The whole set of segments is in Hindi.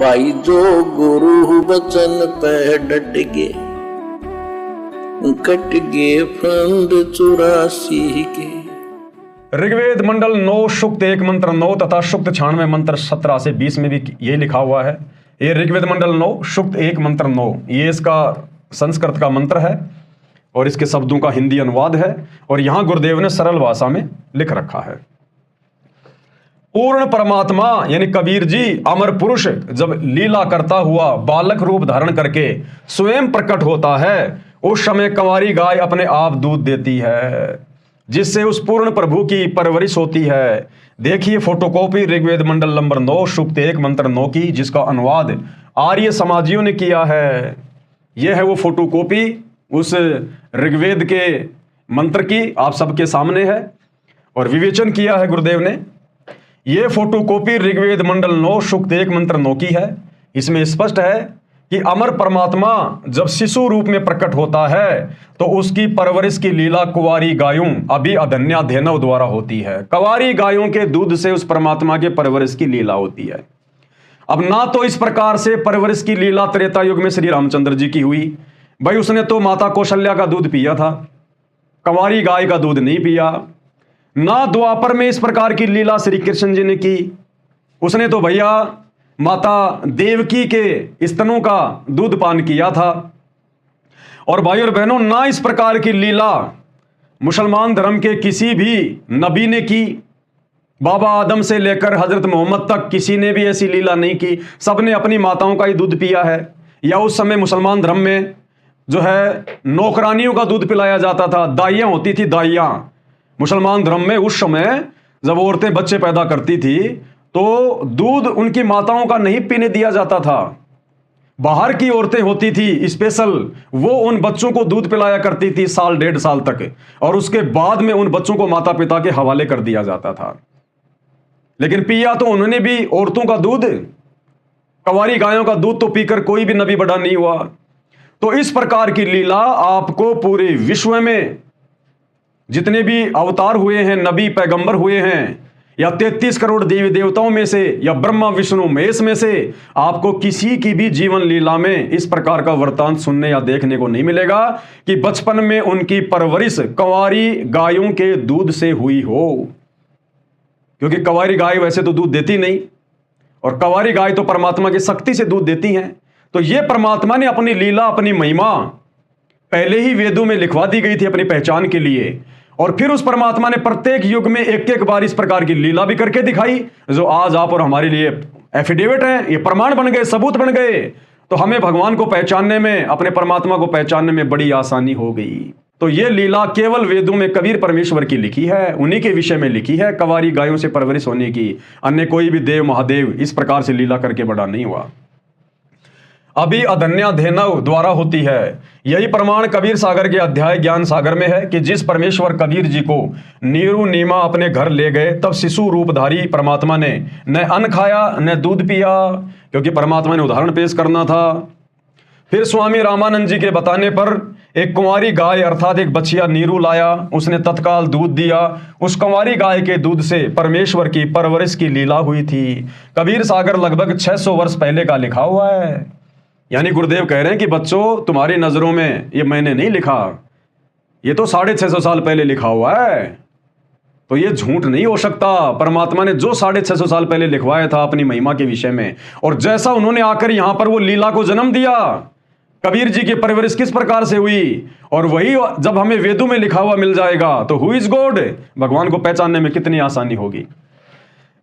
भाई जो गुरु वचन पे डट गे, कट गे फंद 84 के। ऋग्वेद मंडल 9 सूक्त 1 मंत्र 9 तथा सूक्त 96 मंत्र 17 से 20 में भी ये लिखा हुआ है। ये ऋग्वेद मंडल 9 सूक्त 1 मंत्र 9 ये इसका संस्कृत का मंत्र है और इसके शब्दों का हिंदी अनुवाद है और यहां गुरुदेव ने सरल भाषा में लिख रखा है। पूर्ण परमात्मा यानी कबीर जी अमर पुरुष जब लीला करता हुआ बालक रूप धारण करके स्वयं प्रकट होता है, उस समय कंवारी गाय अपने आप दूध देती है, जिससे उस पूर्ण प्रभु की परवरिश होती है। देखिए फोटोकॉपी ऋग्वेद मंडल नंबर 9 सूक्त 1 मंत्र 9 की, जिसका अनुवाद आर्य समाजियों ने किया है। यह है वो फोटोकॉपी उस ऋग्वेद के मंत्र की, आप सबके सामने है और विवेचन किया है गुरुदेव ने। यह फोटोकॉपी ऋग्वेद मंडल 9 सूक्त 1 मंत्र 9 की है। इसमें स्पष्ट है कि अमर परमात्मा जब शिशु रूप में प्रकट होता है तो उसकी परवरिश की लीला कुंवारी गायों अभी अधन्या धेनव द्वारा होती है। कुंवारी गायों के दूध से उस परमात्मा के परवरिश की लीला होती है। अब ना तो इस प्रकार से परवरिश की लीला त्रेता युग में श्री रामचंद्र जी की हुई, भाई उसने तो माता कौशल्या का दूध पिया था, कुंवारी गाय का दूध नहीं पिया। ना द्वापर में इस प्रकार की लीला श्री कृष्ण जी ने की, उसने तो भैया माता देवकी के स्तनों का दूध पान किया था। और भाई और बहनों, ना इस प्रकार की लीला मुसलमान धर्म के किसी भी नबी ने की। बाबा आदम से लेकर हजरत मोहम्मद तक किसी ने भी ऐसी लीला नहीं की। सबने अपनी माताओं का ही दूध पिया है। या उस समय मुसलमान धर्म में जो है नौकरानियों का दूध पिलाया जाता था, दाइयां होती थी, दाइयां। मुसलमान धर्म में उस समय जब औरतें बच्चे पैदा करती थी तो दूध उनकी माताओं का नहीं पीने दिया जाता था। बाहर की औरतें होती थी स्पेशल, वो उन बच्चों को दूध पिलाया करती थी साल 1.5 साल तक, और उसके बाद में उन बच्चों को माता पिता के हवाले कर दिया जाता था। लेकिन पिया तो उन्होंने भी औरतों का दूध, कुंवारी गायों का दूध तो पीकर कोई भी नबी बड़ा नहीं हुआ। तो इस प्रकार की लीला आपको पूरे विश्व में जितने भी अवतार हुए हैं, नबी पैगंबर हुए हैं, या 33 करोड़ देवी देवताओं में से या ब्रह्मा विष्णु महेश में से आपको किसी की भी जीवन लीला में इस प्रकार का वृत्तांत सुनने या देखने को नहीं मिलेगा कि बचपन में उनकी परवरिश कुंवारी गायों के दूध से हुई हो। क्योंकि कुंवारी गाय वैसे तो दूध देती नहीं, और कुंवारी गाय तो परमात्मा की शक्ति से दूध देती हैं। तो यह परमात्मा ने अपनी लीला, अपनी महिमा पहले ही वेदों में लिखवा दी गई थी अपनी पहचान के लिए, और फिर उस परमात्मा ने प्रत्येक युग में एक एक बार इस प्रकार की लीला भी करके दिखाई, जो आज आप और हमारे लिए एफिडेविट है, ये प्रमाण बन गए, सबूत बन गए। तो हमें भगवान को पहचानने में, अपने परमात्मा को पहचानने में बड़ी आसानी हो गई। तो ये लीला केवल वेदों में कबीर परमेश्वर की लिखी है, उन्हीं के विषय में लिखी है, कुंवारी गायों से परवरिश होने की। अन्य कोई भी देव महादेव इस प्रकार से लीला करके बड़ा नहीं हुआ। अभी अधन्या धेनव द्वारा होती है। यही प्रमाण कबीर सागर के अध्याय ज्ञान सागर में है कि जिस परमेश्वर कबीर जी को नीरू नीमा अपने घर ले गए, तब शिशु रूपधारी परमात्मा ने न अन्न खाया न दूध पिया, क्योंकि परमात्मा ने उदाहरण पेश करना था। फिर स्वामी रामानंद जी के बताने पर एक कुंवारी गाय अर्थात एक बछिया नीरू लाया, उसने तत्काल दूध दिया। उस कुंवारी गाय के दूध से परमेश्वर की परवरिश की लीला हुई थी। कबीर सागर लगभग 600 वर्ष पहले का लिखा हुआ है। यानी गुरुदेव कह रहे हैं कि बच्चों, तुम्हारी नजरों में ये मैंने नहीं लिखा, ये तो 650 साल पहले लिखा हुआ है। तो ये झूठ नहीं हो सकता। परमात्मा ने जो 650 साल पहले लिखवाया था अपनी महिमा के विषय में, और जैसा उन्होंने आकर यहां पर वो लीला को जन्म दिया, कबीर जी की परवरिश किस प्रकार से हुई, और वही जब हमें वेदों में लिखा हुआ मिल जाएगा तो हु इज गॉड, भगवान को पहचानने में कितनी आसानी होगी।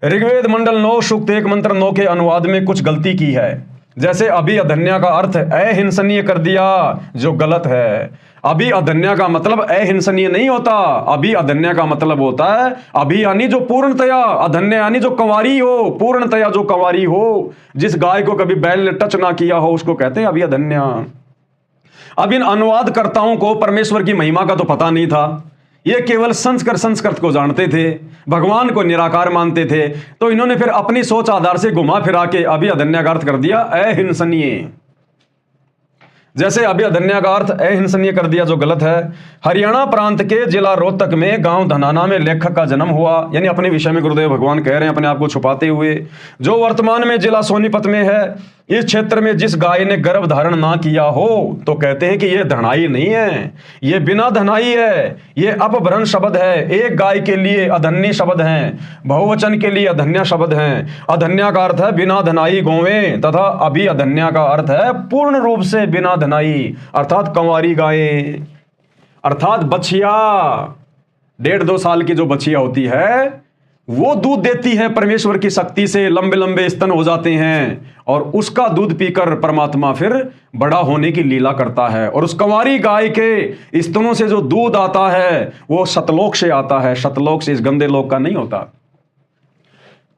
ऋग्वेद मंडल 9 सूक्त 1 मंत्र 9 के अनुवाद में कुछ गलती की है। जैसे अभी अधन्या का अर्थ अहिंसनीय कर दिया, जो गलत है। अभी अधन्या का मतलब अहिंसनीय नहीं होता। अभी अधन्या का मतलब होता है अभी यानी जो पूर्णतया, अधन्या यानी जो कुंवारी हो, पूर्णतया जो कुंवारी हो, जिस गाय को कभी बैल ने टच ना किया हो, उसको कहते हैं अभी अधन्या। अब इन अनुवादकर्ताओं को परमेश्वर की महिमा का तो पता नहीं था। ये केवल संस्कृत को जानते थे, भगवान को निराकार मानते थे। तो इन्होंने फिर अपनी सोच आधार से घुमा फिरा के अभी अधन्या का अर्थ कर दिया अहिंसनीय। जैसे अभी अधन्या का अर्थ अहिंसनीय कर दिया, जो गलत है। हरियाणा प्रांत के जिला रोहतक में गांव धनाना में लेखक का जन्म हुआ, यानी अपने विषय में गुरुदेव भगवान कह रहे हैं अपने आप को छुपाते हुए, जो वर्तमान में जिला सोनीपत में है। इस क्षेत्र में जिस गाय ने गर्भ धारण ना किया हो तो कहते हैं कि यह धनाई नहीं है, यह बिना धनाई है, यह अपभ्रंश शब्द है। एक गाय के लिए अधन्य शब्द है, बहुवचन के लिए अधन्या शब्द है। अधन्या का अर्थ है बिना धनाई गौवें, तथा अभी अधन्या का अर्थ है पूर्ण रूप से बिना धनाई, अर्थात कंवारी गायें, अर्थात बछिया। 1.5-2 साल की जो बछिया होती है वो दूध देती है परमेश्वर की शक्ति से, लंबे लंबे स्तन हो जाते हैं और उसका दूध पीकर परमात्मा फिर बड़ा होने की लीला करता है। और उस कंवारी गाय के स्तनों से जो दूध आता है वो सतलोक से आता है, शतलोक से, इस गंदे लोक का नहीं होता।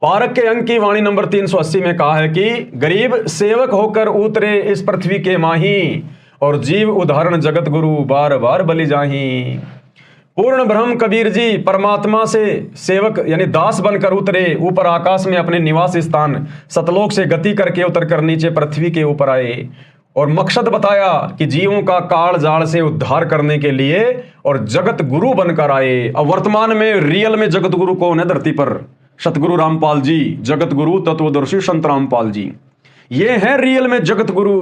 पारक के अंक की वाणी नंबर 380 में कहा है कि गरीब सेवक होकर उतरे इस पृथ्वी के माही, और जीव उदाहरण जगत गुरु बार बार बलि जाही। पूर्ण ब्रह्म कबीर जी परमात्मा से सेवक यानी दास बनकर उतरे, ऊपर आकाश में अपने निवास स्थान सतलोक से गति करके उतर कर नीचे पृथ्वी के ऊपर आए, और मकसद बताया कि जीवों का काल जाल से उद्धार करने के लिए, और जगत गुरु बनकर आए। अब वर्तमान में रियल में जगत गुरु कौन है धरती पर? सतगुरु रामपाल जी, जगत गुरु तत्वदर्शी संत रामपाल जी, ये है रियल में जगत गुरु।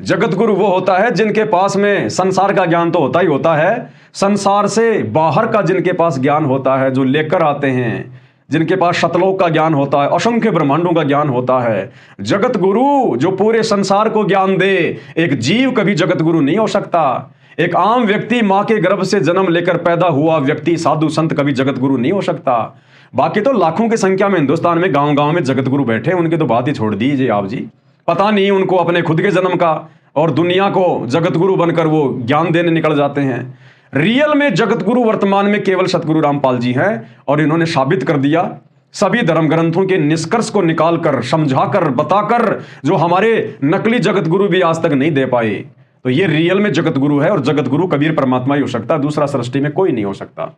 जगत गुरु वो होता है जिनके पास में संसार का ज्ञान तो होता ही होता है, संसार से बाहर का जिनके पास ज्ञान होता है, जो लेकर आते हैं, जिनके पास शतलोक का ज्ञान होता है, असंख्य ब्रह्मांडों का ज्ञान होता है। जगत गुरु जो पूरे संसार को ज्ञान दे, एक जीव कभी जगत गुरु नहीं हो सकता। एक आम व्यक्ति, मां के गर्भ से जन्म लेकर पैदा हुआ व्यक्ति, साधु संत कभी जगत गुरु नहीं हो सकता। बाकी तो लाखों की संख्या में हिंदुस्तान में गांव गांव में जगत गुरु बैठे, उनकी तो बात ही छोड़ दीजिए आप जी। पता नहीं उनको अपने खुद के जन्म का, और दुनिया को जगत गुरु बनकर वो ज्ञान देने निकल जाते हैं। रियल में जगत गुरु वर्तमान में केवल सतगुरु रामपाल जी हैं, और इन्होंने साबित कर दिया सभी धर्म ग्रंथों के निष्कर्ष को निकालकर, समझाकर, बताकर, जो हमारे नकली जगत गुरु भी आज तक नहीं दे पाए। तो ये रियल में जगत गुरु है, और जगत गुरु कबीर परमात्मा ही हो सकता है, दूसरा सृष्टि में कोई नहीं हो सकता।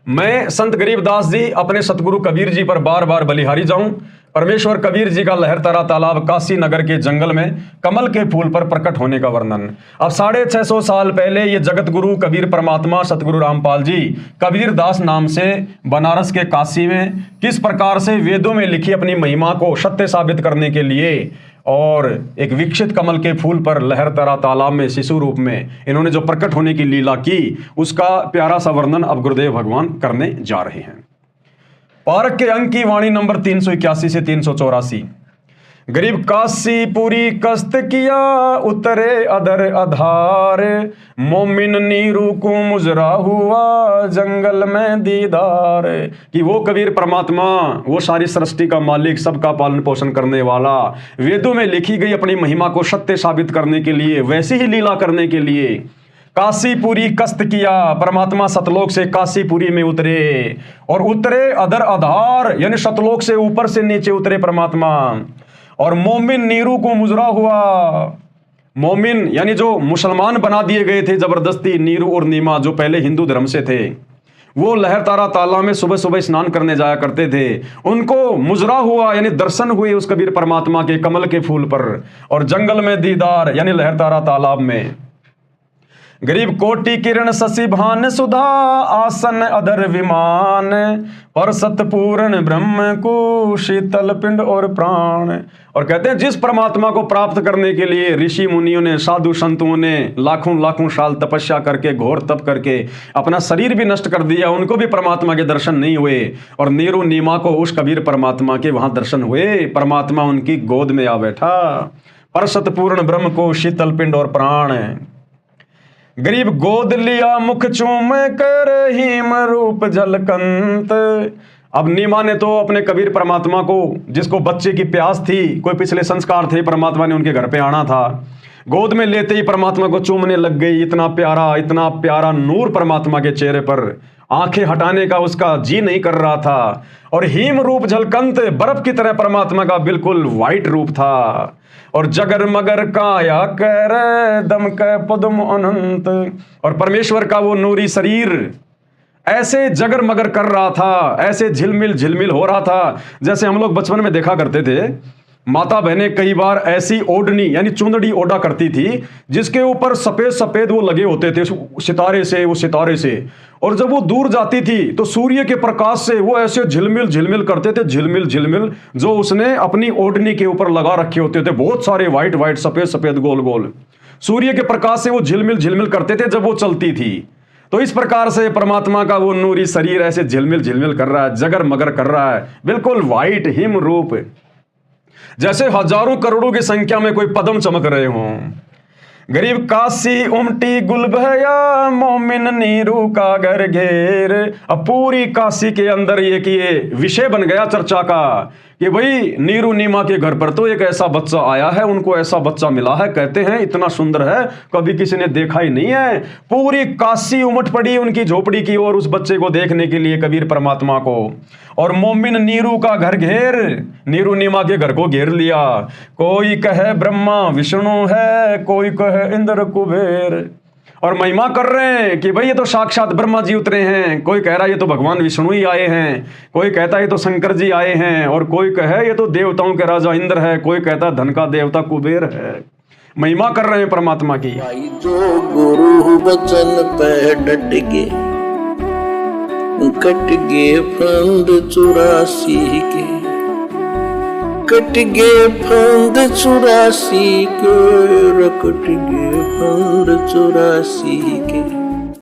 मैं संत गरीबदास जी अपने सतगुरु कबीर जी पर बार बार बलिहारी जाऊं। परमेश्वर कबीर जी का लहरतारा तालाब काशी नगर के जंगल में कमल के फूल पर प्रकट होने का वर्णन। अब 650 साल पहले ये जगत गुरु कबीर परमात्मा सतगुरु रामपाल जी कबीर दास नाम से बनारस के काशी में किस प्रकार से वेदों में लिखी अपनी महिमा को सत्य साबित करने के लिए, और एक विकसित कमल के फूल पर लहरतारा तालाब में शिशु रूप में इन्होंने जो प्रकट होने की लीला की, उसका प्यारा सा वर्णन अब गुरुदेव भगवान करने जा रहे हैं। पारक के अंक की वाणी नंबर 381 से 384। गरीब काशी पूरी कस्त किया, उतरे अदर आधार, मोमिन नीरू को मुजरा हुआ, जंगल में दीदार। कि वो कबीर परमात्मा, वो सारी सृष्टि का मालिक, सबका पालन पोषण करने वाला, वेदों में लिखी गई अपनी महिमा को सत्य साबित करने के लिए, वैसी ही लीला करने के लिए काशीपुरी कस्त किया। परमात्मा सतलोक से काशीपुरी में उतरे, और उतरे अदर आधार यानी सतलोक से ऊपर से नीचे उतरे परमात्मा, और मोमिन नीरू को मुजरा हुआ। मोमिन यानी जो मुसलमान बना दिए गए थे जबरदस्ती, नीरू और नीमा जो पहले हिंदू धर्म से थे, वो लहरतारा तालाब में सुबह सुबह स्नान करने जाया करते थे, उनको मुजरा हुआ यानी दर्शन हुए उस कबीर परमात्मा के कमल के फूल पर, और जंगल में दीदार यानी लहरतारा तालाब में। गरीब कोटि किरण शशि भान सुधा, आसन अधर विमान, पर सतपूर्ण ब्रह्म को शीतल पिंड और प्राण। और कहते हैं जिस परमात्मा को प्राप्त करने के लिए ऋषि मुनियों ने, साधु संतों ने लाखों लाखों साल तपस्या करके, घोर तप करके अपना शरीर भी नष्ट कर दिया, उनको भी परमात्मा के दर्शन नहीं हुए, और नीरू नीमा को उस कबीर परमात्मा के वहां दर्शन हुए। परमात्मा उनकी गोद में आ बैठा, पर सतपूर्ण ब्रह्म को शीतल पिंड और प्राण। गरीब गोद लिया मुख चूम कर, हिम रूप जलकंत। अब नीमा ने तो अपने कबीर परमात्मा को, जिसको बच्चे की प्यास थी, कोई पिछले संस्कार थे, परमात्मा ने उनके घर पे आना था, गोद में लेते ही परमात्मा को चूमने लग गई। इतना प्यारा नूर परमात्मा के चेहरे पर, आंखें हटाने का उसका जी नहीं कर रहा था। और हिम रूप झलकंत, बर्फ की तरह परमात्मा का बिल्कुल व्हाइट रूप था। और जगर मगर काया कर दम क पद्म अनंत, और परमेश्वर का वो नूरी शरीर ऐसे जगर मगर कर रहा था, ऐसे झिलमिल झिलमिल हो रहा था, जैसे हम लोग बचपन में देखा करते थे। माता बहनें कई बार ऐसी ओढ़नी यानी चुंदड़ी ओढ़ा करती थी जिसके ऊपर सफेद सफेद वो लगे होते थे वो सितारे से। और जब वो दूर जाती थी तो सूर्य के प्रकाश से वो ऐसे झिलमिल झिलमिल करते थे, झिलमिल झिलमिल, जो उसने अपनी ओढ़नी के ऊपर लगा रखे होते थे, बहुत सारे व्हाइट व्हाइट सफेद सफेद गोल गोल, सूर्य के प्रकाश से वो झिलमिल झिलमिल करते थे जब वो चलती थी। तो इस प्रकार से परमात्मा का वो नूरी शरीर ऐसे झिलमिल झिलमिल कर रहा है, जगर मगर कर रहा है, बिल्कुल व्हाइट हिम रूप, जैसे हजारों करोड़ों की संख्या में कोई पदम चमक रहे हों। गरीब काशी उमटी गुलबहया, मोमिन नीरू का घर घेर। अब पूरी काशी के अंदर ये विषय बन गया चर्चा का कि भाई नीरू नीमा के घर पर तो एक ऐसा बच्चा आया है, उनको ऐसा बच्चा मिला है, कहते हैं इतना सुंदर है कभी किसी ने देखा ही नहीं है। पूरी काशी उमट पड़ी उनकी झोपड़ी की ओर उस बच्चे को देखने के लिए, कबीर परमात्मा को। और मोमिन नीरू का घर घेर, नीरू नीमा के घर को घेर लिया। कोई कहे ब्रह्मा विष्णु है, कोई कहे इंद्र कुबेर, और महिमा कर रहे हैं कि भाई ये तो साक्षात ब्रह्मा जी उतरे हैं, कोई कह रहा है ये तो भगवान विष्णु ही आए हैं, कोई कहता है ये तो शंकर जी आए हैं, और कोई कहे ये तो देवताओं के राजा इंद्र है, कोई कहता है धन का देवता कुबेर है। महिमा कर रहे हैं परमात्मा की। भाई जो गुरु बचन पे डट गे, कट गे फंद 84 के, कट गे फंद 84 के, कट गे फंद 84 के।